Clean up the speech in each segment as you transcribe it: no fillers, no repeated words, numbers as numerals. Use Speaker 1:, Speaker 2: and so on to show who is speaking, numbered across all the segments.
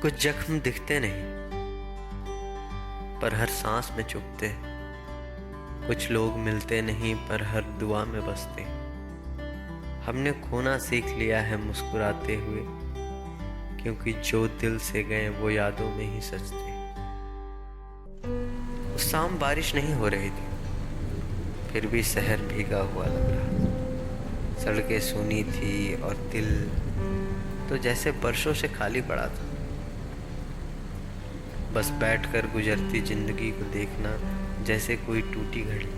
Speaker 1: कुछ जख्म दिखते नहीं पर हर सांस में चुभते हैं। कुछ लोग मिलते नहीं पर हर दुआ में बसते। हमने खोना सीख लिया है मुस्कुराते हुए, क्योंकि जो दिल से गए वो यादों में ही सजते। उस शाम बारिश नहीं हो रही थी, फिर भी शहर भीगा हुआ लग रहा। सड़कें सूनी थी और दिल तो जैसे बरसों से खाली पड़ा था। बस बैठकर गुजरती जिंदगी को देखना जैसे कोई टूटी घड़ी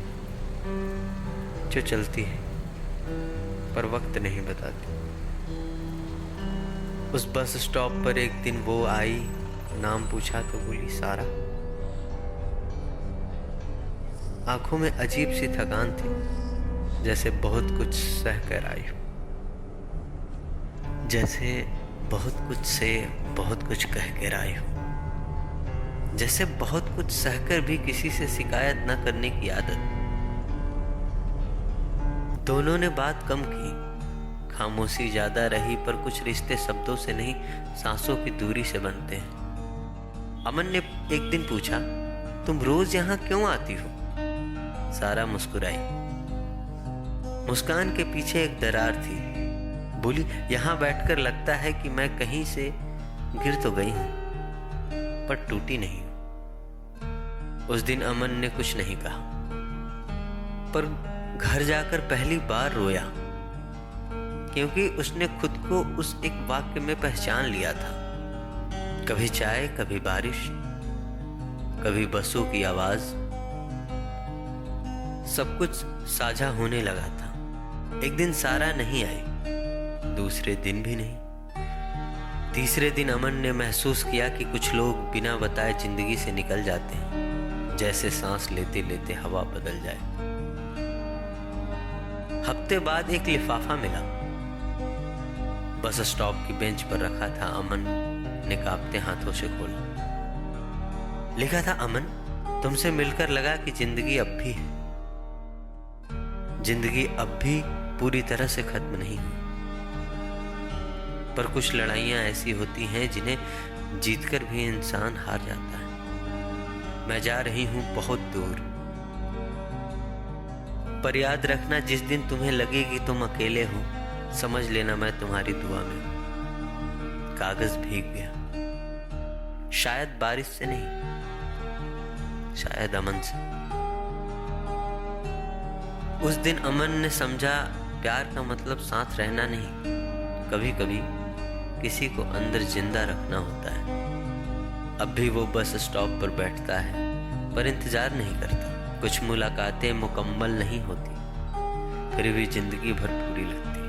Speaker 1: जो चलती है पर वक्त नहीं बताती। उस बस स्टॉप पर एक दिन वो आई, नाम पूछा तो बोली सारा। आंखों में अजीब सी थकान थी, जैसे बहुत कुछ सह कर आई हूं, जैसे बहुत कुछ से बहुत कुछ कह कर आई हूं, जैसे बहुत कुछ सहकर भी किसी से शिकायत न करने की आदत। दोनों ने बात कम की, खामोशी ज्यादा रही, पर कुछ रिश्ते शब्दों से नहीं सांसों की दूरी से बनते हैं। अमन ने एक दिन पूछा, तुम रोज यहाँ क्यों आती हो? सारा मुस्कुराई। मुस्कान के पीछे एक दरार थी। बोली, यहाँ बैठकर लगता है कि मैं कहीं से गिर तो गई हूं पर टूटी नहीं। उस दिन अमन ने कुछ नहीं कहा, पर घर जाकर पहली बार रोया, क्योंकि उसने खुद को उस एक वाक्य में पहचान लिया था। कभी चाय, कभी बारिश, कभी बसों की आवाज, सब कुछ साझा होने लगा था। एक दिन सारा नहीं आई, दूसरे दिन भी नहीं। तीसरे दिन अमन ने महसूस किया कि कुछ लोग बिना बताए जिंदगी से निकल जाते हैं, जैसे सांस लेते लेते हवा बदल जाए। हफ्ते बाद एक लिफाफा मिला, बस स्टॉप की बेंच पर रखा था। अमन ने कांपते हाथों से खोला। लिखा था, अमन, तुमसे मिलकर लगा कि जिंदगी अब भी है। जिंदगी अब भी पूरी तरह से खत्म नहीं हुई, पर कुछ लड़ाइयां ऐसी होती हैं जिन्हें जीतकर भी इंसान हार जाता है। मैं जा रही हूं बहुत दूर, पर याद रखना जिस दिन तुम्हें लगे कि तुम अकेले हो, समझ लेना मैं तुम्हारी दुआ में हूं। कागज भीग गया, शायद बारिश से नहीं, शायद अमन से। उस दिन अमन ने समझा, प्यार का मतलब साथ रहना नहीं, कभी कभी किसी को अंदर जिंदा रखना होता है। अब भी वो बस स्टॉप पर बैठता है, पर इंतजार नहीं करता। कुछ मुलाकातें मुकम्मल नहीं होती, फिर भी जिंदगी भर पूरी लगती।